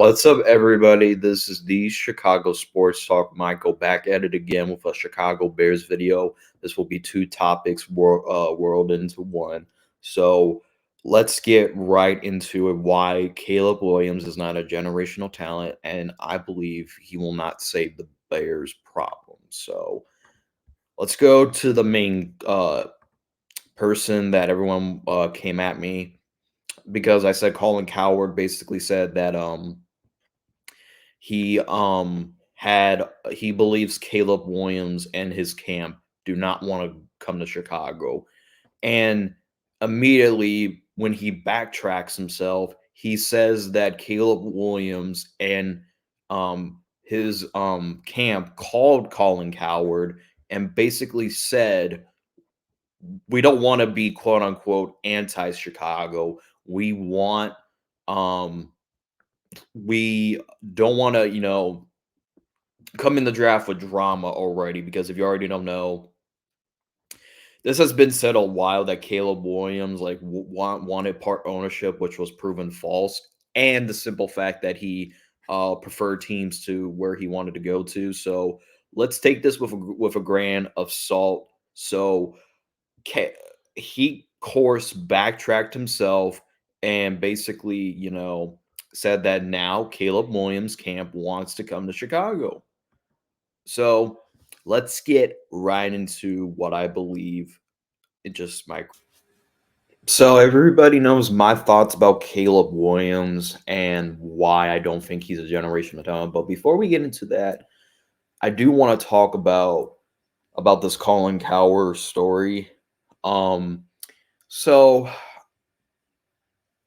What's up, everybody? This is the Chicago Sports Talk. Michael back at it again with a Chicago Bears video. This will be two topics world into one. So let's get right into it. Why Caleb Williams is not a generational talent, and I believe he will not save the Bears' problem. So let's go to the main person that everyone came at me because I said Colin Cowherd basically said that he believes Caleb Williams and his camp do not want to come to Chicago. And immediately when he backtracks himself, he says that Caleb Williams and his camp called Colin Cowherd and basically said, we don't want to be quote unquote anti Chicago. We want um we don't want to, come in the draft with drama already, because if you already don't know, this has been said a while that Caleb Williams wanted part ownership, which was proven false, and the simple fact that he preferred teams to where he wanted to go to. So let's take this with a grain of salt. So Ca- he course backtracked himself and basically, said that now Caleb Williams camp wants to come to Chicago. So let's get right into what I believe. It just my so everybody knows my thoughts about Caleb Williams and why I don't think he's a generational talent. But before we get into that, I do want to talk about this Colin Cowher story. Um, so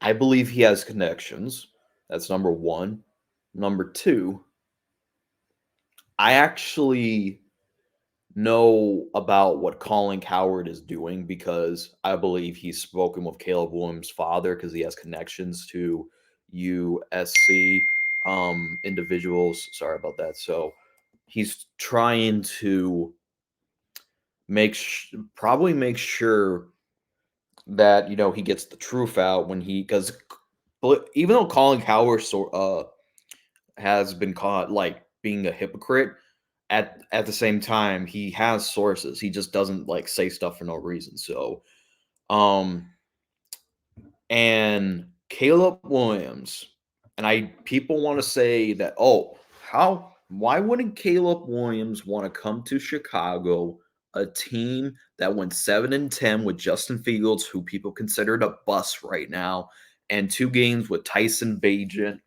I believe he has connections. That's number one. Number two, I actually know about what Colin Cowherd is doing because I believe he's spoken with Caleb Williams' father because he has connections to USC individuals. Sorry about that. So he's trying to probably make sure that he gets the truth out when he because even though Colin Cowherd has been caught like being a hypocrite, at the same time he has sources. He just doesn't like say stuff for no reason. So um and Caleb Williams, and I people want to say that, oh, how why wouldn't Caleb Williams want to come to Chicago, a team that went 7-10 with Justin Fields, who people considered a bust right now, and two games with Tyson Bagent,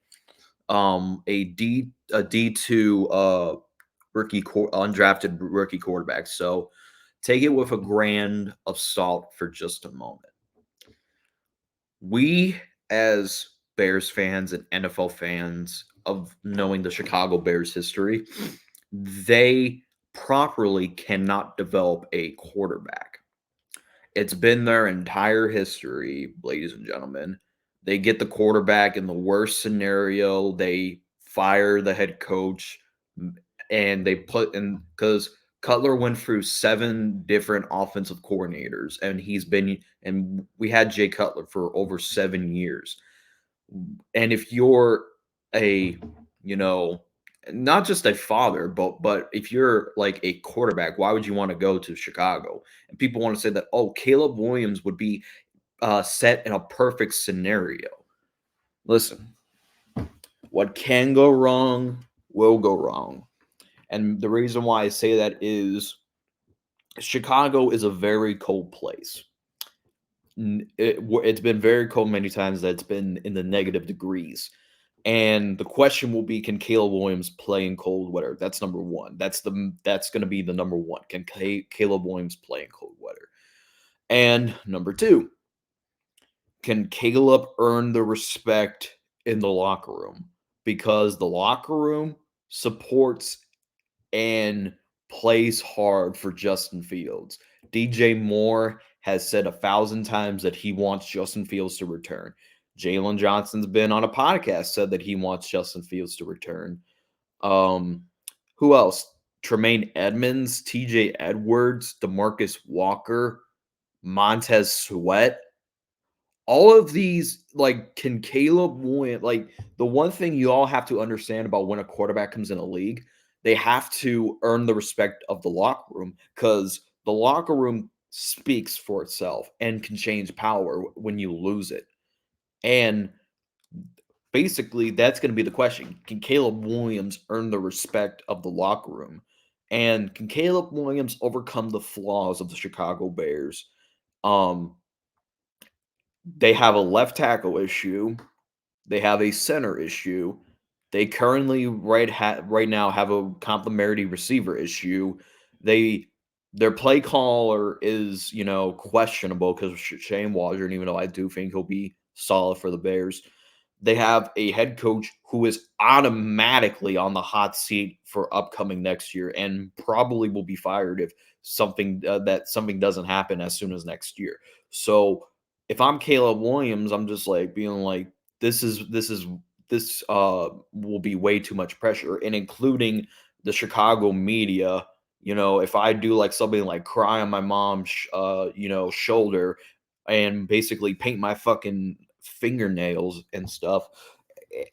a D2 undrafted rookie quarterback. So take it with a grain of salt for just a moment. We, as Bears fans and NFL fans, of knowing the Chicago Bears history, they properly cannot develop a quarterback. It's been their entire history, ladies and gentlemen. They get the quarterback in the worst scenario. They fire the head coach, and they put in because Cutler went through 7 different offensive coordinators, and we had Jay Cutler for over 7 years. And if you're a, you know, not just a father, but if you're like a quarterback, why would you want to go to Chicago? And people want to say that, oh, Caleb Williams would be set in a perfect scenario. Listen, what can go wrong will go wrong. And the reason why I say that is Chicago is a very cold place. It's been very cold many times that it's been in the negative degrees. And the question will be, can Caleb Williams play in cold weather? That's number one. That's going to be the number one. Can Caleb Williams play in cold weather? And number two, can Caleb earn the respect in the locker room? Because the locker room supports and plays hard for Justin Fields. DJ Moore has said 1,000 times that he wants Justin Fields to return. Jalen Johnson's been on a podcast, said that he wants Justin Fields to return. Um, who else? Tremaine Edmonds, TJ Edwards, DeMarcus Walker, Montez Sweat. all of these, like, can Caleb Williams, like, the one thing you all have to understand about when a quarterback comes in a league, they have to earn the respect of the locker room because the locker room speaks for itself and can change power when you lose it. And basically, that's going to be the question. Can Caleb Williams earn the respect of the locker room? And can Caleb Williams overcome the flaws of the Chicago Bears? Um, they have a left tackle issue. They have a center issue. They currently right now have a complementary receiver issue. They their play caller is, questionable because of Shane Waldron, even though I do think he'll be solid for the Bears. They have a head coach who is automatically on the hot seat for upcoming next year and probably will be fired if something doesn't happen as soon as next year. So if I'm Caleb Williams, I'm just like being like, this will be way too much pressure, and including the Chicago media. If I do like something like cry on my mom's shoulder and basically paint my fucking fingernails and stuff,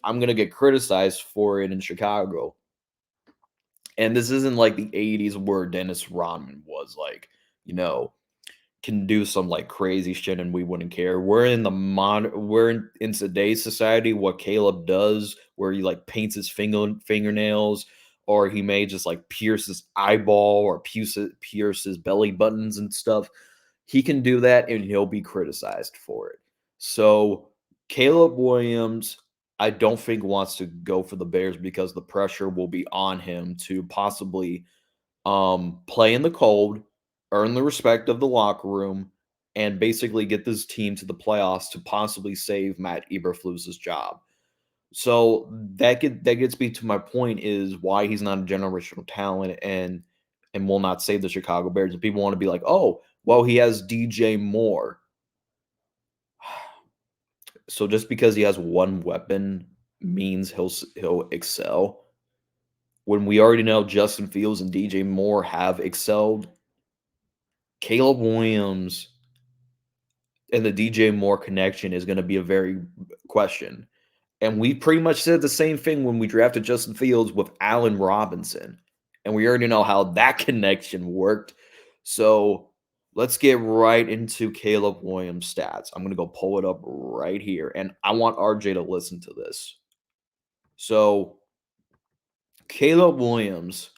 I'm gonna get criticized for it in Chicago. And this isn't like the 80s where Dennis Rodman was like, you know, can do some like crazy shit and we wouldn't care. We're in today's society. What Caleb does, where he like paints his fingernails, or he may just like pierce his eyeball or pierce his belly buttons and stuff. He can do that and he'll be criticized for it. So Caleb Williams, I don't think wants to go for the Bears because the pressure will be on him to possibly play in the cold, earn the respect of the locker room, and basically get this team to the playoffs to possibly save Matt Eberflus's job. So that gets me to my point is why he's not a generational talent and will not save the Chicago Bears. And people want to be like, oh, well, he has DJ Moore. So just because he has one weapon means he'll excel. When we already know Justin Fields and DJ Moore have excelled, Caleb Williams and the DJ Moore connection is going to be a very question. And we pretty much said the same thing when we drafted Justin Fields with Allen Robinson. And we already know how that connection worked. So let's get right into Caleb Williams' stats. I'm going to go pull it up right here. And I want RJ to listen to this. So Caleb Williams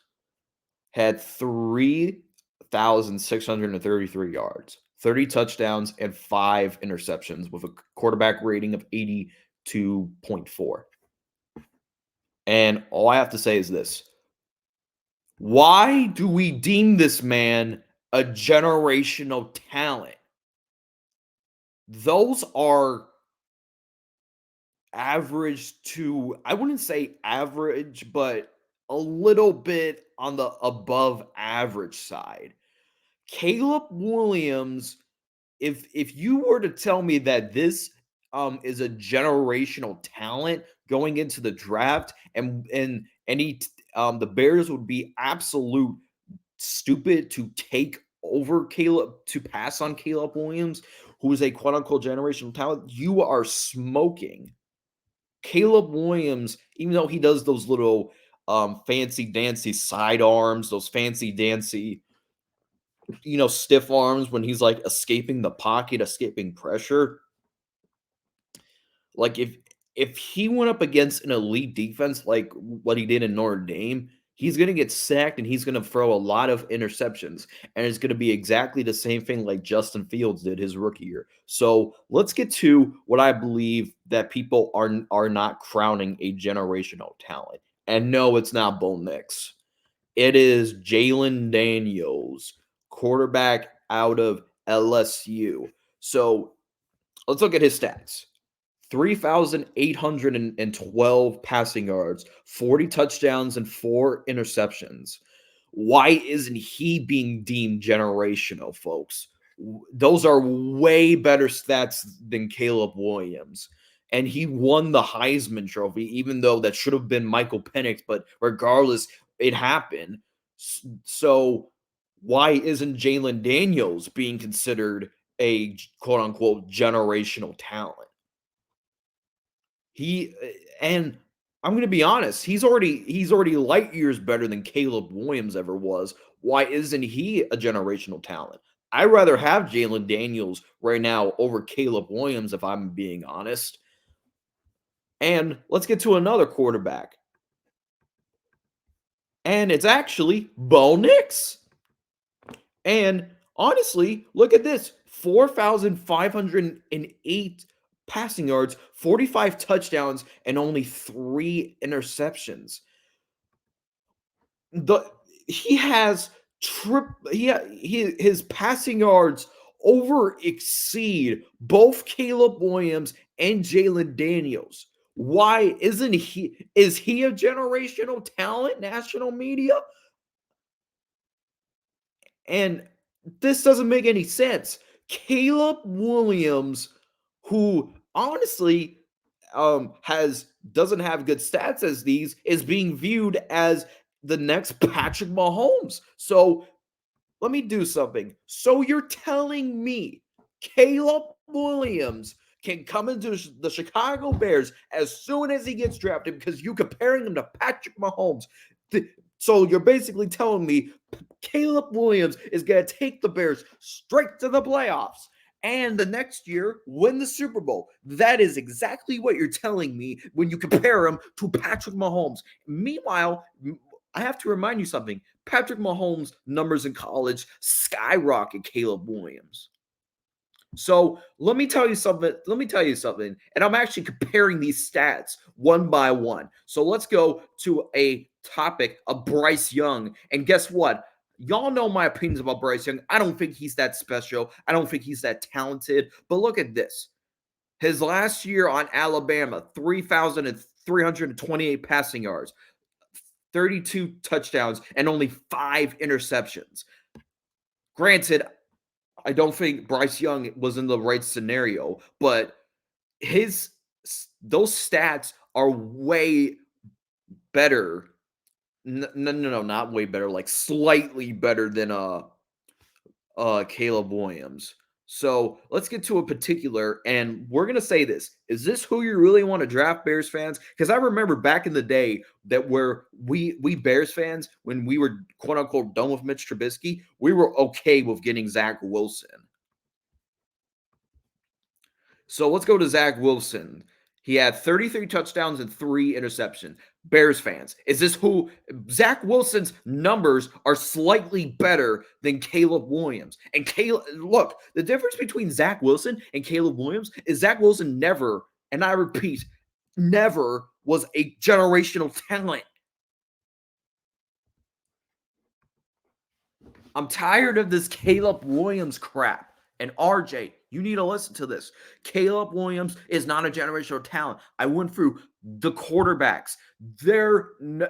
had 3,633 yards, 30 touchdowns, and 5 interceptions with a quarterback rating of 82.4. And all I have to say is this. Why do we deem this man a generational talent? Those are average to, I wouldn't say average, but a little bit on the above average side. Caleb Williams, if you were to tell me that this is a generational talent going into the draft, and the Bears would be absolute stupid to take over to pass on Caleb Williams, who is a quote unquote generational talent, you are smoking. Caleb Williams, even though he does those little fancy dancy side arms, those fancy dancy stiff arms when he's like escaping the pocket, escaping pressure. Like if he went up against an elite defense like what he did in Notre Dame, he's going to get sacked and he's going to throw a lot of interceptions. And it's going to be exactly the same thing like Justin Fields did his rookie year. So let's get to what I believe that people are not crowning a generational talent. And no, it's not Bo Nix. It is Jalen Daniels, quarterback out of LSU. So let's look at his stats. 3,812 passing yards, 40 touchdowns, and 4 interceptions. Why isn't he being deemed generational, folks? Those are way better stats than Caleb Williams. And he won the Heisman Trophy, even though that should have been Michael Penix. But regardless, it happened. So why isn't Jalen Daniels being considered a quote unquote generational talent. He and I'm going to be honest, he's already light years better than Caleb Williams ever was. Why isn't he a generational talent? I'd rather have Jalen Daniels right now over Caleb Williams if I'm being honest. And let's get to another quarterback. And it's actually Bo Nix. And honestly, look at this 4,508 passing yards, 45 touchdowns, and only 3 interceptions. The he has his passing yards over exceed both Caleb Williams and Jalen Daniels. Why isn't he? Is he a generational talent? National media, and this doesn't make any sense. Caleb Williams, who honestly has doesn't have good stats as these, is being viewed as the next Patrick Mahomes. So let me do something. So you're telling me Caleb Williams can come into the Chicago Bears as soon as he gets drafted because you comparing him to Patrick Mahomes. So you're basically telling me Caleb Williams is going to take the Bears straight to the playoffs and the next year win the Super Bowl. That is exactly what you're telling me when you compare him to Patrick Mahomes. Meanwhile, I have to remind you something. Patrick Mahomes' numbers in college skyrocket Caleb Williams. So let me tell you something. And I'm actually comparing these stats one by one. So let's go to a topic of Bryce Young. And guess what? Y'all know my opinions about Bryce Young. I don't think he's that special. I don't think he's that talented. But look at this. His last year on Alabama, 3,328 passing yards, 32 touchdowns, and only 5 interceptions. Granted, I don't think Bryce Young was in the right scenario, but those stats are way better. No, not way better, like slightly better than Caleb Williams. So let's get to a particular, and we're gonna say this: is this who you really want to draft, Bears fans? Because I remember back in the day that where we Bears fans, when we were quote unquote done with Mitch Trubisky, we were okay with getting Zach Wilson. So let's go to Zach Wilson. He had 33 touchdowns and 3 interceptions. Bears fans, is this who Zach Wilson's numbers are slightly better than Caleb Williams? And Caleb, look, the difference between Zach Wilson and Caleb Williams is Zach Wilson never, and I repeat, never was a generational talent. I'm tired of this Caleb Williams crap. And RJ, you need to listen to this. Caleb Williams is not a generational talent. I went through the quarterbacks.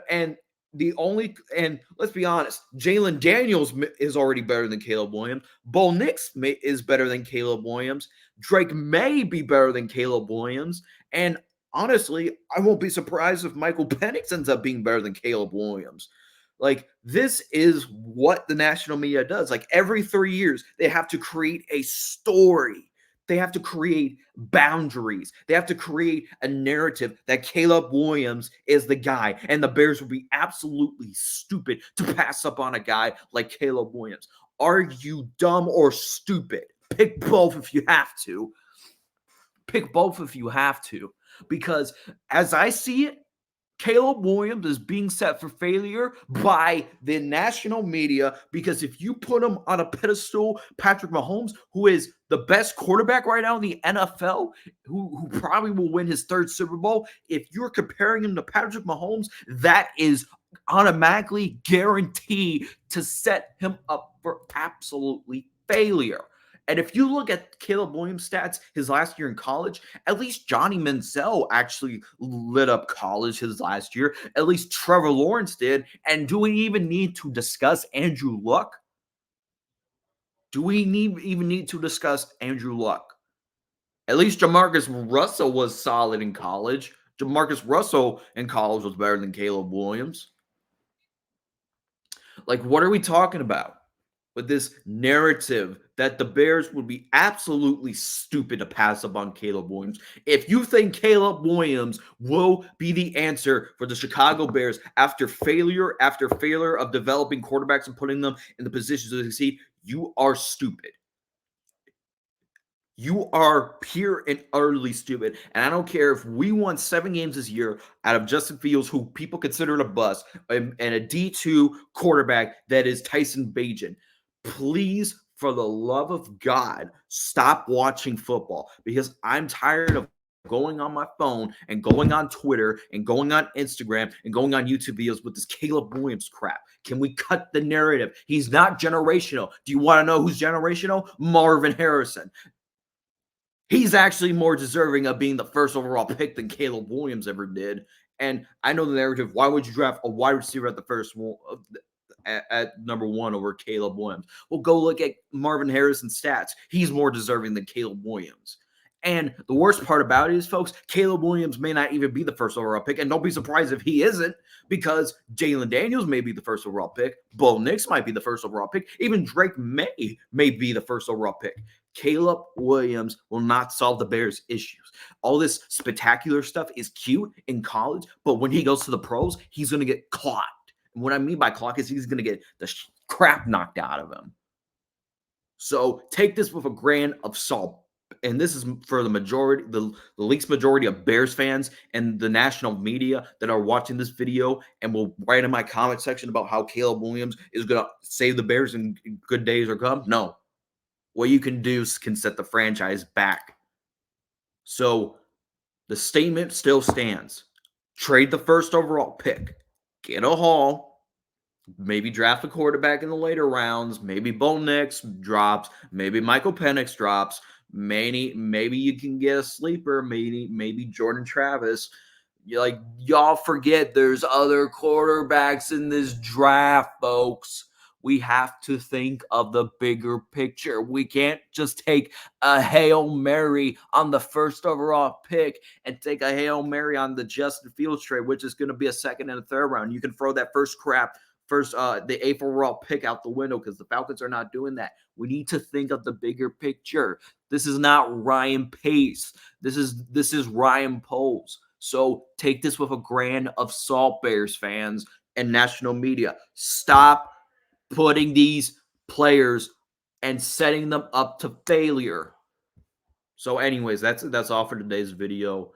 And let's be honest, Jalen Daniels is already better than Caleb Williams. Bo Nix is better than Caleb Williams. Drake may be better than Caleb Williams. And honestly, I won't be surprised if Michael Penix ends up being better than Caleb Williams. Like, this is what the national media does. Like, every 3 years, they have to create a story. They have to create boundaries. They have to create a narrative that Caleb Williams is the guy. And the Bears would be absolutely stupid to pass up on a guy like Caleb Williams. Are you dumb or stupid? Pick both if you have to. Pick both if you have to. Because as I see it, Caleb Williams is being set for failure by the national media because if you put him on a pedestal, Patrick Mahomes, who is the best quarterback right now in the NFL, who probably will win his 3rd Super Bowl, if you're comparing him to Patrick Mahomes, that is automatically guaranteed to set him up for absolutely failure. And if you look at Caleb Williams' stats his last year in college, at least Johnny Manziel actually lit up college his last year. At least Trevor Lawrence did. And do we even need to discuss Andrew Luck? Do we even need to discuss Andrew Luck? At least Jamarcus Russell was solid in college. Jamarcus Russell in college was better than Caleb Williams. Like, what are we talking about with this narrative that the Bears would be absolutely stupid to pass up on Caleb Williams. If you think Caleb Williams will be the answer for the Chicago Bears after failure of developing quarterbacks and putting them in the positions to succeed, you are stupid. You are pure and utterly stupid. And I don't care if we won 7 games this year out of Justin Fields, who people consider a bust, and a D2 quarterback that is Tyson Bagent. Please, for the love of God, stop watching football, because I'm tired of going on my phone and going on Twitter and going on Instagram and going on YouTube videos with this Caleb Williams crap. Can we cut the narrative? He's not generational. Do you want to know who's generational? Marvin Harrison. He's actually more deserving of being the first overall pick than Caleb Williams ever did. And I know the narrative. Why would you draft a wide receiver at the first at number one over Caleb Williams? Well, go look at Marvin Harrison's stats. He's more deserving than Caleb Williams. And the worst part about it is, folks, Caleb Williams may not even be the first overall pick. And don't be surprised if he isn't, because Jalen Daniels may be the first overall pick. Bo Nix might be the first overall pick. Even Drake may be the first overall pick. Caleb Williams will not solve the Bears' issues. All this spectacular stuff is cute in college, but when he goes to the pros, he's going to get clocked. And what I mean by clock is he's going to get the crap knocked out of him. So take this with a grain of salt. And this is for the majority, the least majority of Bears fans and the national media that are watching this video and will write in my comment section about how Caleb Williams is going to save the Bears and good days are come. No. What you can do can set the franchise back. So the statement still stands. Trade the first overall pick. Get a haul. Maybe draft a quarterback in the later rounds. Maybe Bo Nix drops. Maybe Michael Penix drops. Maybe you can get a sleeper. Maybe Jordan Travis. Y'all forget there's other quarterbacks in this draft, folks. We have to think of the bigger picture. We can't just take a Hail Mary on the first overall pick and take a Hail Mary on the Justin Fields trade, which is going to be a second and a third round. You can throw that the 8th overall pick out the window, because the Falcons are not doing that. We need to think of the bigger picture. This is not Ryan Pace. This is Ryan Poles. So take this with a grain of salt, Bears fans and national media. Stop putting these players and setting them up to failure. So anyways, that's all for today's video.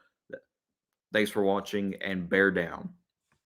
Thanks for watching, and bear down.